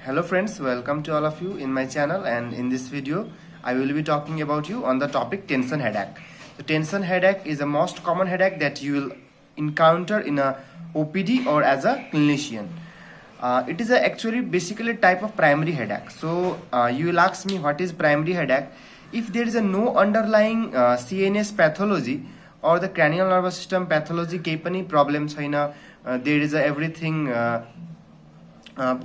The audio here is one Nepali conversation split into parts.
Hello friends, welcome to all of you in my channel, and in this video I will be talking about you on the topic tension headache. The tension headache is the most common headache that you will encounter in a OPD or as a clinician. It is actually basically a type of primary headache. So you will ask me what is primary headache. If there is a no underlying CNS pathology or the cranial nervous system pathology केही पनि problem छैन, there is everything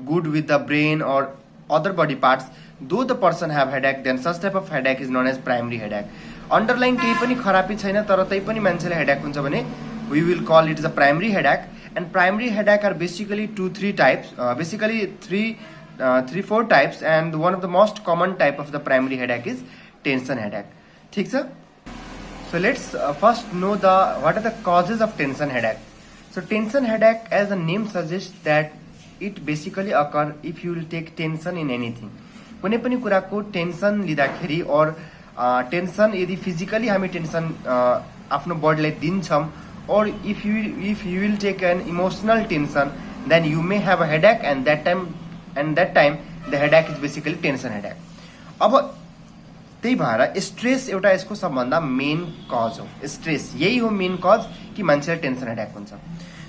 good with the brain or other body parts, though the person have headache, then such type of headache is known as primary headache. Underlying केही पनि खराबी छैन तर तै पनि मान्छेले headache हुन्छ भने we will call it as a primary headache. And primary headache are basically 2-3 types, basically 3-4 types, and one of the most common type of the primary headache is tension headache. ठीक छ? So let's first know what are the causes of tension headache. So tension headache, as the name suggests, that it basically occur if you will take tension in anything. कुनै पनि कुराको टेन्सन लिँदाखेरि और टेन्सन यदि फिजिकली हामी टेन्सन आफ्नो बडीलाई दिन्छौं, or if you will take an emotional tension, then you may have a headache, and that time the headache is basically tension headache. अब त्यही भएर स्ट्रेस एउटा यसको सबभन्दा मेन कज हो. स्ट्रेस यही हो मेन कज कि मान्छेलाई टेन्सन हेडेक हुन्छ.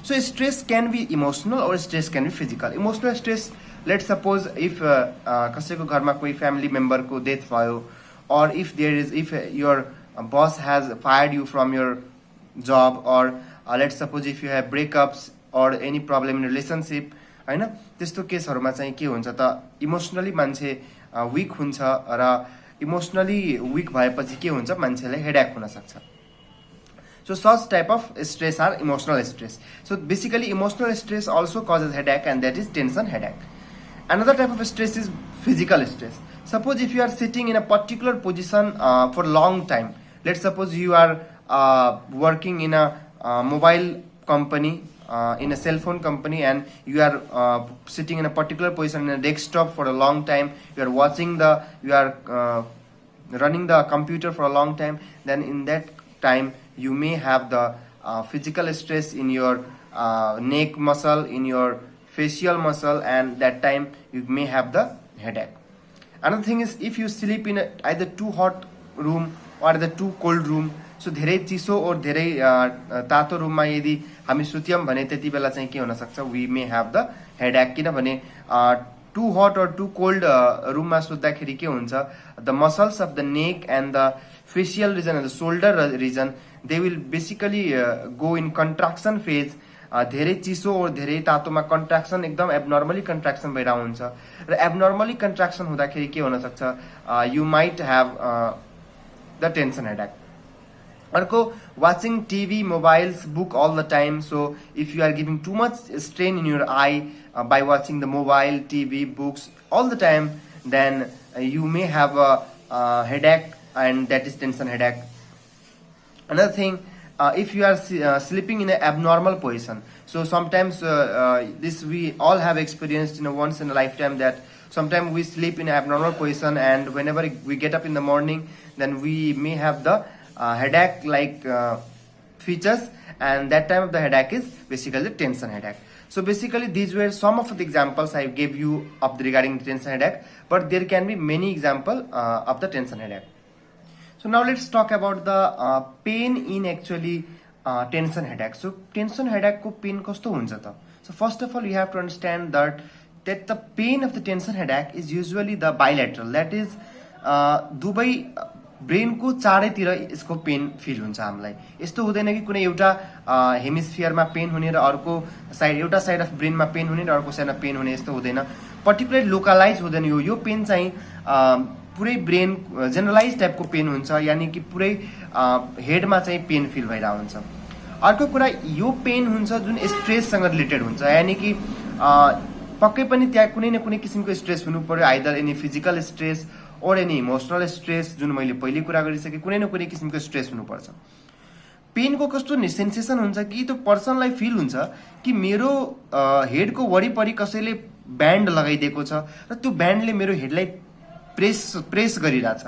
So stress can be emotional or stress can be physical. Emotional stress, let's suppose if कसैको घरमा कोही family member को death भयो, or if your boss has fired you from your job, or let's suppose if you have breakups or any problem in relationship, हैन, त्यस्तो केसहरुमा चाहिँ के हुन्छ त इमोशनली मान्छे वीक हुन्छ र इमोशनली वीक भएपछि के हुन्छ मान्छेलाई हेडेक हुन सक्छ. So such type of stress are emotional stress. So basically emotional stress also causes headache, and that is tension headache. Another type of stress is physical stress. Suppose if you are sitting in a particular position for a long time. Let's suppose you are working in a mobile company, in a cell phone company, and you are sitting in a particular position in a desktop for a long time. You are running the computer for a long time. Then in that time you may have the physical stress in your neck muscle, in your facial muscle, and that time you may have the headache. Another thing is if you sleep in either too hot room or the too cold room. So धेरै चिसो और धेरै तातो रूममा यदि हामी सुत्यौं भने त्यति बेला चाहिँ के हुन सक्छ, we may have the headache. किनभने too hot or too cold रूममा सुत्दाखेरि के हुन्छ, the muscles of the neck and the facial region and the shoulder region, they will basically go in contraction phase. धेरै चिसो और धेरै तातोमा कन्ट्राक्सन एकदम एब्नर्मली कन्ट्राक्सन भइरा हुन्छ र एब्नर्मली कन्ट्राक्सन हुँदाखेरि के हुन सक्छ, you might have the tension headache. अर्को, watching TV, mobiles, book all the time. So if you are giving too much strain in your eye by watching the mobile, TV, books all the time, then you may have a headache, and that is tension headache. Another thing, if you are sleeping in an abnormal position. So sometimes this we all have experienced once in a lifetime, that sometimes we sleep in an abnormal position, and whenever we get up in the morning, then we may have the headache like features, and that time of the headache is basically the tension headache. So basically these were some of the examples I gave you of regarding the tension headache, but there can be many examples of the tension headache. So now let's talk about the pain in actually tension headache. So tension headache ko pain kasto huncha ta? So first of all you have to understand that the pain of the tension headache is usually the bilateral, that is दुवै ब्रेन को चारैतिर यसको पेन फिल हुन्छ हामीलाई. यस्तो हुँदैन कि कुनै एउटा हेमिस्फियरमा पेन हुने र अर्को साइड एउटा साइड अफ ब्रेनमा पेन हुने र अर्को साइडमा पेन हुने, यस्तो हुँदैन. पर्टिकुलर लोकलाइज हुँदैन. यो पेन चाहिँ पुरै ब्रेन जेनरलाइज टाइपको पेन हुन्छ, यानी कि पुरै हेडमा चाहिँ पेन फिल भइरा हुन्छ. अर्को कुरा, यो पेन हुन्छ जुन स्ट्रेससँग रिलेटेड हुन्छ, यानी कि पक्कै पनि त्यहाँ कुनै न कुनै किसिमको स्ट्रेस हुनु पर्यो, आइदर एनी फिजिकल स्ट्रेस और एनी इमोशनल स्ट्रेस, जुन मैले पहिले कुरा गरिसके, कुनै न कुनै किसिमको स्ट्रेस हुनुपर्छ. पेनको कस्तो सेन्सेसन हुन्छ कि त्यो पर्सनलाई फिल हुन्छ कि मेरो हेडको वरिपरि कसैले ब्यान्ड लगाइदिएको छ र त्यो ब्यान्डले मेरो हेडलाई प्रेस गरिरहेछ.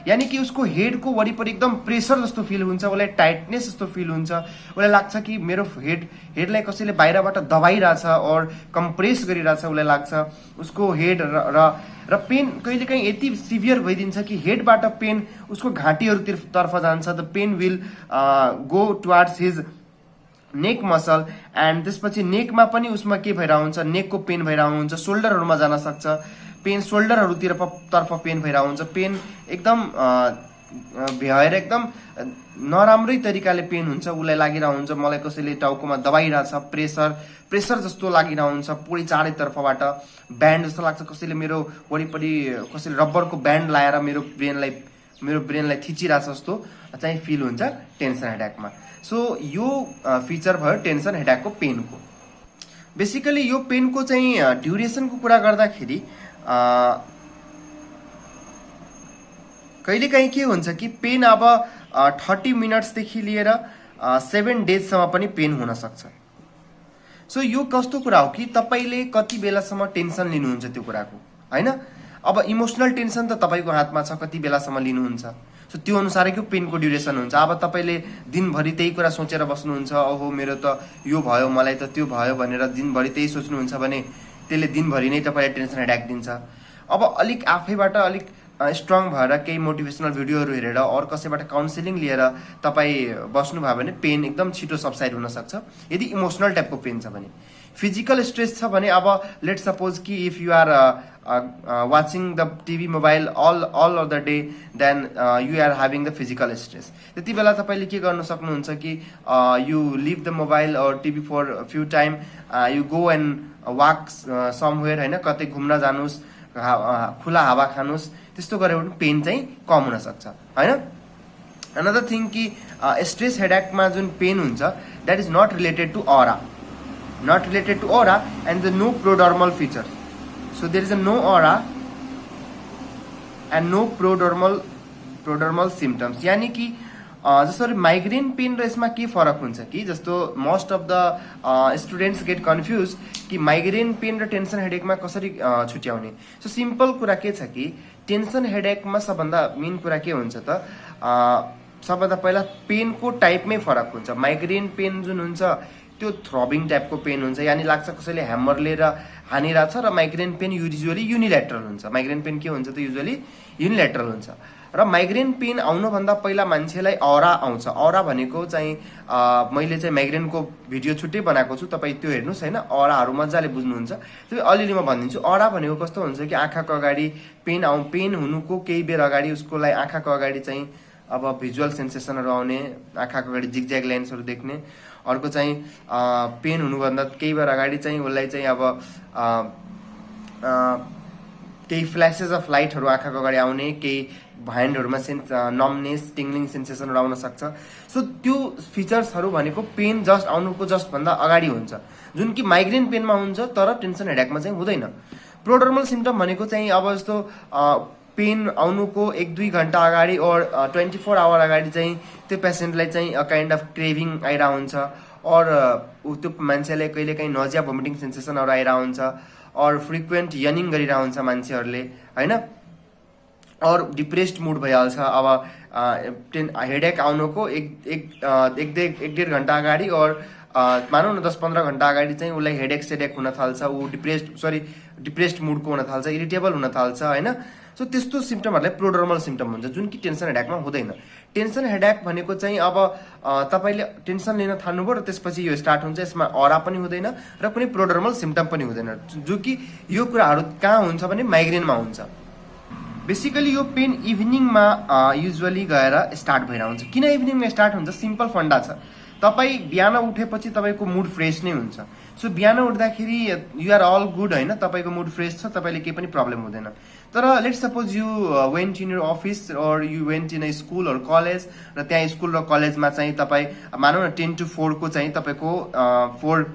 यानी कि उसको हेडको वरिपरि एकदम प्रेसर जस्तो फिल हुन्छ, उसलाई टाइटनेस जस्तो फिल हुन्छ, उसलाई लाग्छ कि मेरो हेडलाई कसैले बाहिरबाट दबाइरहेछ और कम्प्रेस गरिरहेछ, उसलाई लाग्छ उसको हेड र पेन कहिलेकाहीँ यति सिभियर भइदिन्छ कि हेडबाट पेन उसको घाँटीहरूतर्फ जान्छ। The pain will go towards his neck muscle and त्यसपछि नेकमा पनि उसमा के भइरहेको हुन्छ, नेकको पेन भइरहेको हुन्छ, सोल्डरहरूमा जान सक्छ पेन, सोल्डरहरूतिर तर्फ पेन भइरहेको हुन्छ, पेन एकदम भएर एकदम नराम्रै तरिकाले पेन हुन्छ, उसलाई लागिरहेको हुन्छ मलाई कसैले टाउकोमा दबाइरहेछ, प्रेसर जस्तो लागिरहेको हुन्छ पुरै चारैतर्फबाट, ब्यान्ड जस्तो लाग्छ कसैले मेरो वरिपरि कसैले रबरको ब्यान्ड लाएर मेरो ब्रेनलाई थिचिरहेछ जस्तो चाहिँ फिल हुन्छ टेन्सन हेडेकमा। सो यो फिचर भयो टेन्सन हेडेकको पेनको। बेसिकली यो पेनको चाहिँ ड्युरेसनको कुरा गर्दाखेरि कहिलेकाहीँ के हुन्छ कि पेन अब 30 मिनट्सदेखि लिएर 7 डेजसम्म पनि पेन हुन सक्छ। सो यो कस्तो कुरा हो कि तपाईँले कति बेलासम्म टेन्सन लिनुहुन्छ त्यो कुराको, होइन? अब इमोसनल टेन्सन त तपाईँको हातमा छ, कति बेलासम्म लिनुहुन्छ। सो त्यो अनुसारैको पेनको ड्युरेसन हुन्छ। अब तपाईँले दिनभरि त्यही कुरा सोचेर बस्नुहुन्छ, ओहो मेरो त यो भयो, मलाई त त्यो भयो भनेर दिनभरि त्यही सोच्नुहुन्छ भने त्यसले दिनभरि नै तपाईँलाई टेन्सन हेडेक दिन्छ। अब अलिक आफैबाट अलिक स्ट्रङ भएर केही मोटिभेसनल भिडियोहरू हेरेर और कसैबाट काउन्सिलिङ लिएर तपाईँ बस्नुभयो भने पेन एकदम छिटो सबसाइड हुनसक्छ, यदि इमोसनल टाइपको पेन छ भने। फिजिकल स्ट्रेस छ भने अब लेट सपोज कि if you are watching the TV mobile all of the day, then you are having the physical stress. त्यति बेला तपाईँले के गर्न सक्नुहुन्छ कि you leave the mobile or TV for a few time, you go and walk somewhere, होइन? कतै घुम्न जानुहोस्, खुला हावा खानुहोस्, त्यस्तो गऱ्यो भने पेन चाहिँ कम हुन सक्छ, होइन? अनदर थिङ कि स्ट्रेस हेडेकमा जुन पेन हुन्छ that is not related to aura and the no प्रोडर्मल feature. So there is a no aura and no prodromal symptoms। यानी कि जसरी माइग्रेन पेन र यसमा के फरक हुन्छ कि जस्तो most of the students get confuse कि माइग्रेन पेन र टेन्सन हेडेकमा कसरी छुट्याउने। सो सिम्पल कुरा के छ कि टेन्सन हेडेकमा सबभन्दा मेन कुरा के हुन्छ त, सबभन्दा पहिला पेनको टाइपमै फरक हुन्छ। माइग्रेन पेन जुन हुन्छ त्यो थ्रबिङ टाइपको पेन हुन्छ, यानी लाग्छ कसैले ह्यामर लिएर हानिरहेछ, र माइग्रेन पेन युजुअली युनिल्याटरल हुन्छ। माइग्रेन पेन के हुन्छ त युजुअली युनिल्याटरल हुन्छ। र माइग्रेन पेन आउनुभन्दा पहिला मान्छेलाई औरा आउँछ। औरा भनेको चाहिँ मैले चाहिँ माइग्रेनको भिडियो छुट्टै बनाएको छु, तपाईँ त्यो हेर्नुहोस्, होइन? औराहरू मजाले बुझ्नुहुन्छ। त्यो अलिअलि म भनिदिन्छु। औरा भनेको कस्तो हुन्छ कि आँखाको अगाडि पेन हुनुको केही बेर अगाडि उसकोलाई आँखाको अगाडि चाहिँ अब भिजुअल सेन्सेसनहरू आउने, आँखाको अगाडि जिगज्याग लाइन्सहरू देख्ने। अर्को चाहिँ पेन हुनुभन्दा केही बेर अगाडि चाहिँ उसलाई चाहिँ अब केही फ्ल्यासेस अफ लाइटहरू आँखाको अगाडि आउने, केही ह्यान्डहरूमा नमनेस टिङ्लिङ सेन्सेसनहरू आउन सक्छ। सो त्यो फिचर्सहरू भनेको पेन आउनुको भन्दा अगाडि हुन्छ, जुन कि माइग्रेन पेनमा हुन्छ तर टेन्सन हेडेकमा चाहिँ हुँदैन। प्रोडर्मल सिम्टम भनेको चाहिँ अब जस्तो पेन आउनुको 1-2 घन्टा अगाडि और 24 आवर अगाडि चाहिँ त्यो पेसेन्टलाई चाहिँ अ काइन्ड अफ क्रेभिङ आइरहेको हुन्छ, और त्यो मान्छेलाई कहिलेकाहीँ नजिया भोमिटिङ सेन्सेसनहरू आइरहेको हुन्छ, और फ्रिक्वेन्ट यनिङ गरिरहेको हुन्छ मान्छेहरूले, होइन? और डिप्रेस्ड मुड भइहाल्छ। अब हेडेक आउनुको एक डेढ घन्टा अगाडि और मानौँ न 10-15 घन्टा अगाडि चाहिँ उसलाई हेडेक हुन थाल्छ, ऊ डिप्रेस्ड मुडको हुन थाल्छ, इरिटेबल हुन थाल्छ, होइन? सो त्यस्तो सिम्टमहरूलाई प्रोडर्मल सिम्टम हुन्छ, जुन कि टेन्सन हेडेकमा हुँदैन। टेन्सन हेडेक भनेको चाहिँ अब तपाईँले टेन्सन लिन थाल्नुभयो र त्यसपछि यो स्टार्ट हुन्छ, यसमा औरा पनि हुँदैन र कुनै प्रोडर्मल सिम्टम पनि हुँदैन, जो कि यो कुराहरू कहाँ हुन्छ भने माइग्रेनमा हुन्छ। बेसिकली यो पेन इभिनिङमा युजुअली गएर स्टार्ट भइरहेको हुन्छ। किन इभिनिङमा स्टार्ट हुन्छ? सिम्पल फन्डा छ। तपाईँ बिहान उठेपछि तपाईँको मुड फ्रेस नै हुन्छ। सो बिहान उठ्दाखेरि यु आर अल गुड, होइन? तपाईँको मुड फ्रेस छ, तपाईँले केही पनि प्रब्लम हुँदैन। तर let suppose you went in your office or you went in a school or college, र त्यहाँ स्कुल र कलेजमा चाहिँ तपाईँ मानौँ न 10 to 4 को चाहिँ तपाईँको 4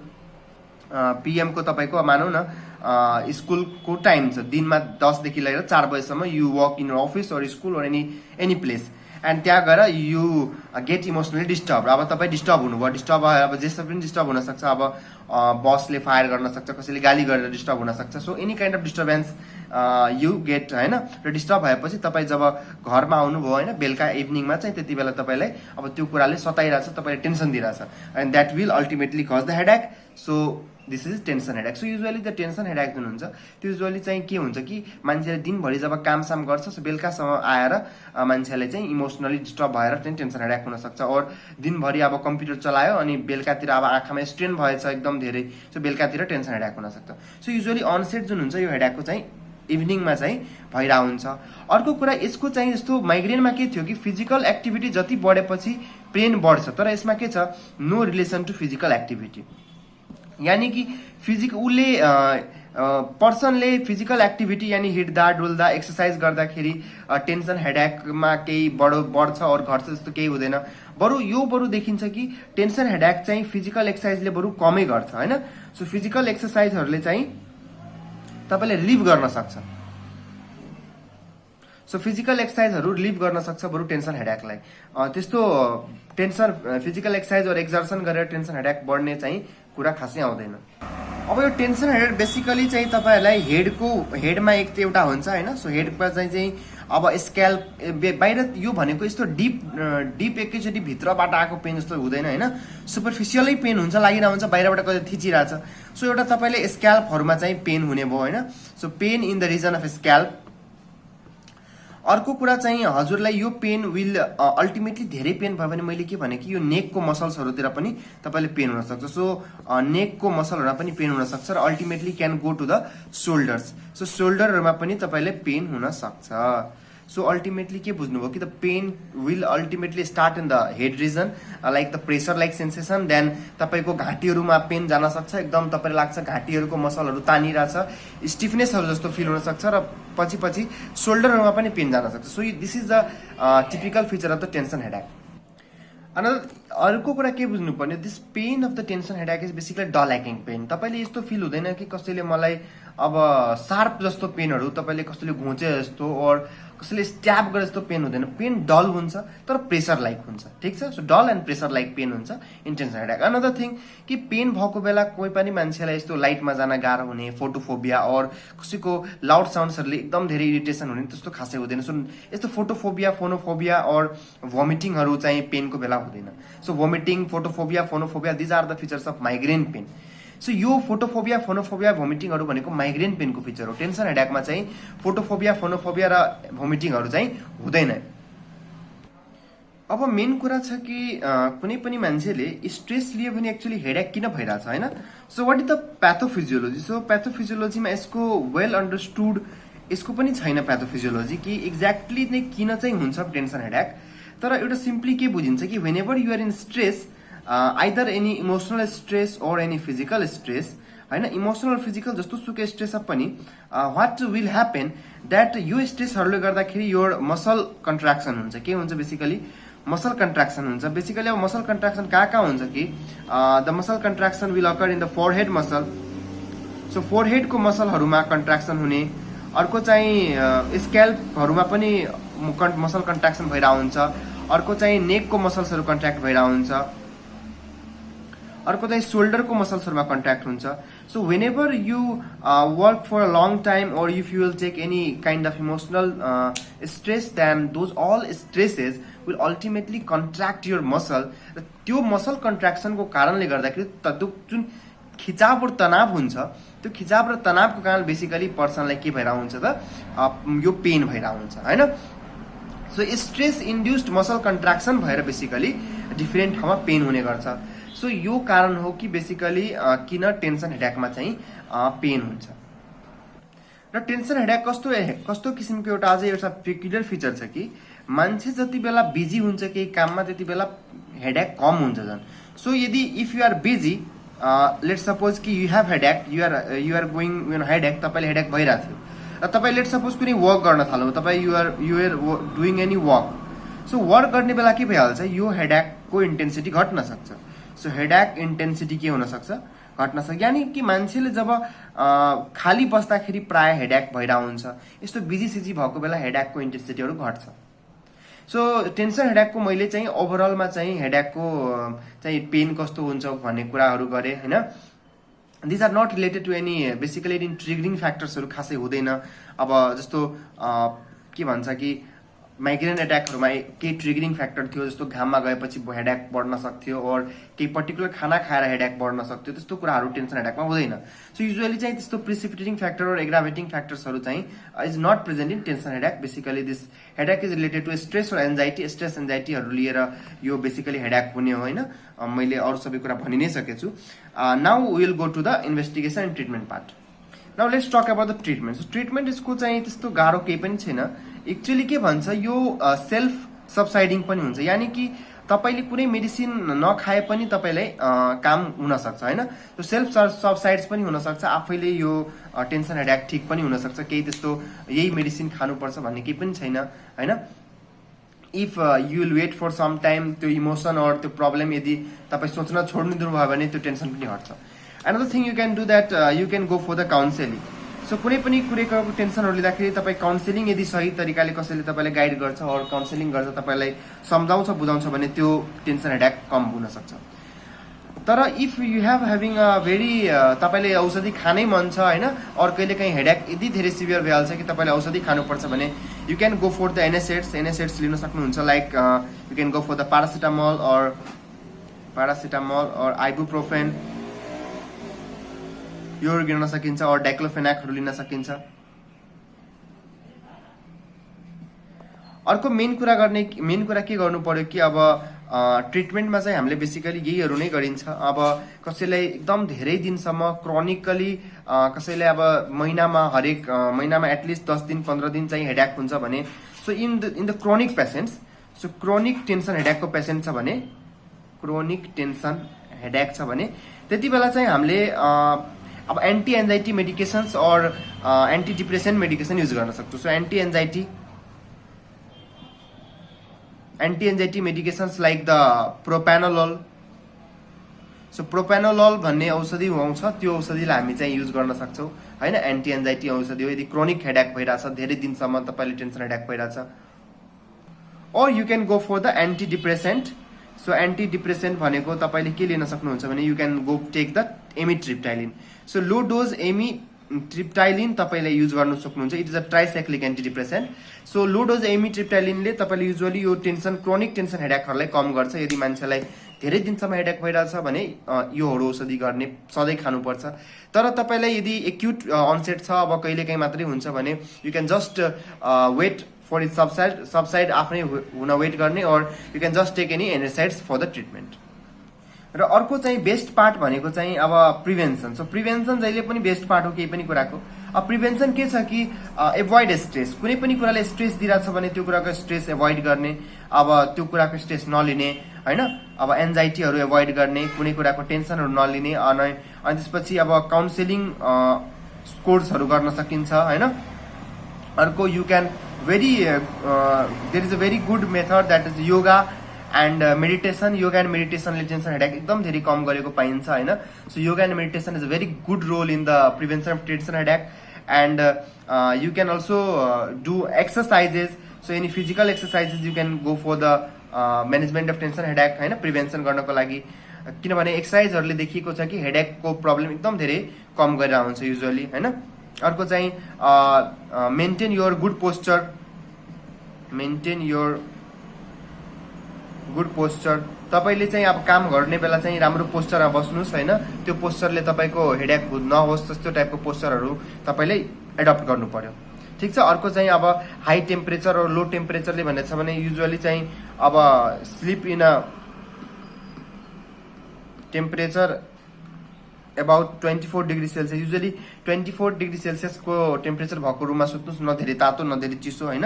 PM को तपाईँको मानौँ न स्कुलको टाइम छ। दिनमा 10 देखि लिएर 4 बजेसम्म you work in your office और स्कुल और एनी प्लेस, एन्ड त्यहाँ गएर यु गेट इमोसनली डिस्टर्ब। अब तपाईँ डिस्टर्ब हुनुभयो, डिस्टर्ब भयो, अब जेसरी पनि डिस्टर्ब हुनसक्छ। अब बसले फायर गर्न सक्छ, कसैले गाली गरेर डिस्टर्ब हुनसक्छ। So any kind of disturbance you get होइन। र डिस्टर्ब भएपछि तपाईँ जब घरमा आउनुभयो होइन, बेलुका इभिनिङमा चाहिँ त्यति बेला तपाईँलाई अब त्यो कुराले सताइरहेछ, तपाईँले टेन्सन दिइरहेछ, and that will ultimately cause the headache. So this is tension headache. So usually the tension headache जुन हुन्छ त्यो युजुअली चाहिँ के हुन्छ कि मान्छेले दिनभरि जब कामसाम गर्छ, सो बेलुकासम्म आएर मान्छेले चाहिँ इमोसनली डिस्टर्ब भएर चाहिँ टेन्सन हेडेक हुनसक्छ। और दिनभरि अब कम्प्युटर चलायो अनि बेलुकातिर अब आँखामा स्ट्रेन भएछ एकदम धेरै, सो बेलुकातिर टेन्सन हेडेक हुनसक्छ। सो युजुअली अनसेट जुन हुन्छ यो हेडेकको चाहिँ इभिनिङमा चाहिँ भइरहेको हुन्छ। अर्को कुरा यसको चाहिँ यस्तो माइग्रेनमा के थियो कि फिजिकल एक्टिभिटी जति बढेपछि पेन बढ्छ, तर यसमा के छ, no relation to physical activity. यानी कि उसले पर्सनले फिजिकल एक्टिभिटी यानी हिँड्दा डुल्दा एक्सर्साइज गर्दाखेरि टेन्सन हेडेकमा केही बढ्छ और घट्छ जस्तो केही हुँदैन। बरु देखिन्छ कि टेन्सन हेडेक चाहिँ फिजिकल एक्सर्साइजले बरु कमै गर्छ होइन। सो फिजिकल एक्सर्साइजहरूले चाहिँ तपाईले रिलिभ गर्न सक्छ। सो फिजिकल एक्सर्साइजहरू रिलिभ गर्न सक्छ बरु टेन्सन हेडेकलाई। त्यस्तो टेन्सन फिजिकल एक्सर्साइज और एक्जर्सन गरेर टेन्सन हेडेक बढ्ने चाहिँ कुरा खासै आउँदैन। अब यो टेन्सन हेडेक बेसिकली चाहिँ तपाईहरुलाई हेडमा एउटा हुन्छ हैन। सो हेडमा चाहिँ अब स्क्याल्प बाहिर यो भनेको यस्तो डीप एकैचोटी भित्रबाट आएको पेन जस्तो हुँदैन हैन। सुपरफिसियलै पेन हुन्छ, लागिरा हुन्छ, बाहिरबाट कतै थिचिरहेछ। सो एउटा तपाईले स्क्याल्पहरुमा चाहिँ पेन हुने भयो हैन। So pain in the region of scalp. अर्को कुरा चाहिँ हजुरलाई यो पेन विल अल्टिमेटली धेरै पेन भयो भने मैले के भने कि यो नेकको मसल्सहरुतिर पनि तपाईले पेन हुन सक्छ। सो नेकको मसलहरुमा पनि पेन हुन सक्छ र ultimately can go to the shoulders. So शोल्डरहरुमा पनि तपाईले पेन हुन सक्छ। सो अल्टिमेटली के बुझ्नुभयो कि the pain will ultimately start in the head region like the pressure like sensation. Then तपाईको घाँटीहरुमा पेन जान सक्छ, एकदम तपाईलाई लाग्छ घाँटीहरुको मसलहरु तानिरहेछ, स्टिफनेसहरु जस्तो फिल हुन सक्छ र पछि शोल्डरहरुमा पनि पेन जान सक्छ। So this is the typical feature of the tension headache. अर्को कुरा के बुझ्नु पर्ने, this pain of the tension headache is basically dull एक्टिङ पेन। तपाईले यस्तो फिल हुँदैन कि कसैले मलाई अब शार्प जस्तो पेनहरु, तपाईले कसैले घोचे जस्तो और कसैले स्ट्याब गरे जस्तो पेन हुँदैन। पेन डल हुन्छ तर प्रेसर लाइक हुन्छ, ठीक छ। So dull and pressure like pain हुन्छ in tension headache. Another thing कि पेन भएको बेला कोही पनि मान्छेलाई यस्तो लाइटमा जान गाह्रो हुने, फोटोफोबिया और कसैको लाउड साउन्ड्सहरुले एकदम धेरै इरिटेसन हुने त्यस्तो खासै हुँदैन। सो यस्तो फोटोफोबिया, फोनोफोबिया और भोमिटिङहरु चाहिँ पेनको बेला हुँदैन। So vomiting, photophobia, phonophobia these are the features of migraine pain. So यो फोटोफोबिया, फोनोफोबिया, भोमिटिङहरु भनेको माइग्रेन पेनको फिचर हो। टेन्सन हेडेकमा चाहिँ फोटोफोबिया, फोनोफोबिया र भोमिटिङहरु चाहिँ हुँदैन। अब मेन कुरा छ कि कुनै पनि मान्छेले स्ट्रेस लियो भने एक्चुअली हेडेक किन भइराछ हैन। So what is the pathophysiology. So प्याथोफिजियोलोजीमा यसको वेल अन्डरस्टुड यसको पनि छैन प्याथोफिजियोलोजी कि एक्ज्याक्टली नै किन चाहिँ हुन्छ टेन्सन हेडेक। तर एउटा सिम्पली के बुझिन्छ कि whenever you are in stress, either any emotional stress और एनी फिजिकल स्ट्रेस हैन, इमोसनल फिजिकल जस्तो सुकै स्ट्रेस पनि व्हाट विल ह्यापन दैट यो स्ट्रेसहरुले गर्दाखेरि यो मसल कन्ट्र्याक्सन हुन्छ। के हुन्छ बेसिकली मसल कन्ट्र्याक्सन हुन्छ। बेसिकली अब मसल कन्ट्र्याक्सन कहाँ हुन्छ कि the muscle contraction will occur in the forehead muscle. So फोरहेडको मसलहरुमा कन्ट्र्याक्सन हुने। अर्को चाहिँ स्क्याल्पहरुमा पनि मसल कन्ट्र्याक्सन भइरहेको हुन्छ। अर्को चाहिँ नेकको मसल्सहरु कन्ट्र्याक्ट भइरहेको हुन्छ। अर्को चाहिँ शोल्डरको मसल्सहरुमा कन्ट्र्याक्ट हुन्छ। So whenever you work for a long time or if you will take any kind of emotional stress, then those all stresses will ultimately contract your muscle. र त्यो मसल कन्ट्र्याक्सनको कारणले गर्दाखेरि त्यो जुन खिचाव र तनाव हुन्छ, त्यो खिचाव र तनावको कारण बेसिकली पर्सनलाई के भइरहेको हुन्छ त यो पेन भइरहेको हुन्छ हैन। So stress induced muscle contraction भएर बेसिकली डिफरेन्ट ठाउँमा पेन हुने गर्छ। सो यो कारण हो कि बेसिकली किन टेन्सन हेडेकमा चाहिँ पेन हुन्छ। र टेन्सन हेडेक कस्तो किसिमको एउटा अझै एउटा पेक्युलर फिचर छ कि मान्छे जति बेला बिजी हुन्छ केही काममा त्यति बेला हेडेक कम हुन्छ झन्। सो यदि if you are busy, let's suppose कि you have headache, you are going headache, तपाईले हेडेक भइरहेको थियो र तपाई लेट्स सपोज कुनै वर्क गर्न थाल्नु, तपाई you are doing any work. So work गर्ने बेला के भइहाल्छ, यो हेडेकको इन्टेन्सिटी घट्न सक्छ। सो हेडेक इन्टेन्सिटी के हुन सक्छ, घट्न सक्छ। यानी कि मान्छेले जब खाली बस्दाखेरि प्राय हेडेक भइरहेको हुन्छ, यस्तो बिजी सिजी भएको बेला हेडेकको इन्टेन्सिटीहरु घट्छ। सो टेन्सन हेडेकको मैले चाहिँ ओभरअलमा चाहिँ हेडेकको चाहिँ पेन कस्तो हुन्छ भन्ने कुराहरू गरेँ होइन। These are not related to any basically in triggering फ्याक्टर्सहरू खासै हुँदैन। अब जस्तो के भन्छ कि माइग्रेन एट्याकहरूमा केही ट्रिगरिङ फ्याक्टर थियो, जस्तो घाममा गएपछि हेडेक बढ्न सक्थ्यो और केही पर्टिकुलर खाना खाएर हेडेक बढ्न सक्थ्यो, त्यस्तो कुराहरू टेन्सन हेडेकमा हुँदैन। सो युजुअली चाहिँ त्यस्तो प्रिसिपिटेटिङ फ्याक्टर और एग्राभेटिङ फ्याक्टर्सहरू चाहिँ is not present in tension headache. Basically this headache is related to stress और एन्जाइटी। स्ट्रेस एन्जाइटीहरू लिएर यो बेसिकली हेडेक हुने हो होइन। मैले अरू सबै कुरा भनि नै सकेछु। Now will go to the investigation and treatment part. Now let's talk about the treatment. So treatment यसको चाहिँ त्यस्तो गाह्रो केही पनि छैन। एक्चुअली के भन्छ यो सेल्फ सबसाइडिङ पनि हुन्छ, यानि कि तपाईँले कुनै मेडिसिन नखाए पनि तपाईँलाई काम हुनसक्छ होइन। त्यो सेल्फ सबसाइड्स पनि हुनसक्छ, आफैले यो टेन्सन हेडेक ठिक पनि हुनसक्छ, केही त्यस्तो यही मेडिसिन खानुपर्छ भन्ने केही पनि छैन होइन। If you will wait for some time, त्यो इमोसन और त्यो प्रब्लम यदि तपाईँ सोच्न छोड्नु दिनुभयो भने त्यो टेन्सन पनि हट्छ। Another thing you can do that you can go for the counseling. So कुनै पनि कुराको टेन्सनहरु लिँदाखेरि तपाई काउन्सिलिङ यदि सही तरिकाले कसैले तपाईलाई गाइड गर्छ और काउन्सिलिङ गर्छ, तपाईलाई सम्झाउँछ बुझाउँछ भने त्यो टेन्सन हेडेक कम हुन सक्छ। तर इफ यु हैविङ अ भेरी तपाईले औषधि खानै मन छ हैन और कहिलेकाहीँ हेडेक यदि धेरै सिभियर भइहाल्छ कि तपाईले औषधि खानुपर्छ भने you can go for the NSAIDs लिन सक्नुहुन्छ। Like you can go for the paracetamol or ibuprofen यो लिन सकिन्छ और डाइक्लोफेनाकहरु लिन सकिन्छ। अर्को मेन कुरा के गर्नु पर्यो कि अब ट्रिटमेन्टमा चाहिँ हामीले बेसिकली यहीहरु नै गरिन्छ। अब कसैलाई एकदम धेरै दिनसम्म क्रोनिकली कसैलाई अब हरेक महिनामा एटलिस्ट 10 दिन 15 दिन चाहिँ हेडेक हुन्छ भने, so in the chronic patients, so chronic tension हेडेकको पेशेन्ट छ भने, क्रोनिक टेन्सन हेडेक छ भने त्यति बेला चाहिँ हामीले अब anti anxiety medications or anti depression medication use गर्न सक्छौं। So anti anxiety medications like the propranolol. So propranolol भन्ने औषधि आउँछ, त्यो औषधिलाई हामी चाहिँ युज गर्न सक्छौं हैन। एन्टी एन्जाइटी औषधि हो यदि क्रोनिक हेडेक भइराछ, धेरै दिनसम्म तपाईले टेन्सन हेडेक भइराछ। Or you can go for the anti depressant. So anti depressant भनेको तपाईले के लिन सक्नुहुन्छ भने you can go take the amitriptyline. So low dose amitriptyline तपाईले युज गर्न सक्नुहुन्छ। It is a tricyclic anti depressant. So low dose एमिट्रिप्टाइलिनले तपाईले युजुअली यो क्रोनिक टेन्सन हेडेकहरुलाई कम गर्छ। यदि मान्छेलाई धेरै दिनसम्म हेडेक भइराछ भने योहरु औषधि गर्ने सधैँ खानुपर्छ। तर तपाईलाई यदि एक्युट अनसेट छ, अब कहिलेकाहीँ मात्रै हुन्छ भने you can just wait for it subside आफ्नै हुन वेट गर्ने or you can just take any NSAIDs for the treatment. र अर्को चाहिँ बेस्ट पार्ट भनेको चाहिँ अब प्रिभेन्सन। सो प्रिभेन्सन जहिले पनि बेस्ट पार्ट हो केही पनि कुराको। अब प्रिभेन्सन के छ कि एभोइड स्ट्रेस। कुनै पनि कुराले स्ट्रेस दिइराछ भने त्यो कुराको स्ट्रेस एभोइड गर्ने, अब त्यो कुराको स्ट्रेस नलिने हैन। अब एन्जाइटीहरु एभोइड गर्ने, कुनै कुराको टेन्सनहरु नलिने, अनि त्यसपछि अब काउन्सिलिङ कोर्सहरु गर्न सकिन्छ हैन। अर्को you can there is a very good method that is yoga and meditation. Yoga and मेडिटेसनले टेन्सन हेडेक एकदम धेरै कम गरेको पाइन्छ हैन। So yoga and meditation is a very good role in the prevention of tension headache. And you can also do exercises. So any physical exercises you can go for the management of tension headache हैन, प्रिभेन्सन गर्नको लागि। किनभने एक्सरसाइजहरुले देखिएको छ कि हेडेकको प्रब्लम एकदम धेरै कम गरेर आउँछ युजुअली हैन। अर्को चाहिँ मेन्टेन योर गुड पोस्चर। तपाईले चाहिँ अब काम गर्ने बेला चाहिँ राम्रो पोस्चरमा बस्नुस् हैन। त्यो पोस्चरले तपाईको हेडेक नहोस् त्यस्तो टाइपको पोस्चरहरु तपाईले एडप्ट गर्नु पर्यो। ठीक छ। अर्को चाहिँ अब हाई टेम्परेचर और लो टेम्परेचरले भनेछ भने युजुअली चाहिँ अब slip in a temperature about 24 degree Celsius. Usually 24 degree Celsius को टेम्परेचर भएको रुममा सुत्नुस्, न धेरै तातो न धेरै चिसो हैन।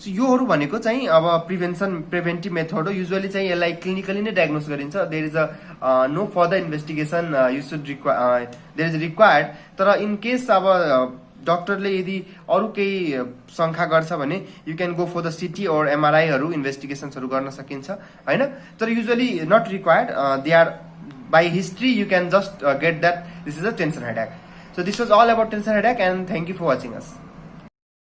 सो योहरु भनेको चाहिँ अब प्रिभेन्टिभ मेथड हो। युजुअली चाहिँ यसलाई क्लिनिकली नै डायग्नोस गरिन्छ। There is a no further investigation there is required. तर इन केस अब डाक्टरले यदि अरु केही शंका गर्छ भने you can go for the CT और एमआरआईहरु इन्भेस्टिगेसन्सहरु गर्न सकिन्छ हैन। तर usually not required. They are by history you can just get that this is a tension headache. So this was all about tension headache and thank you for watching us.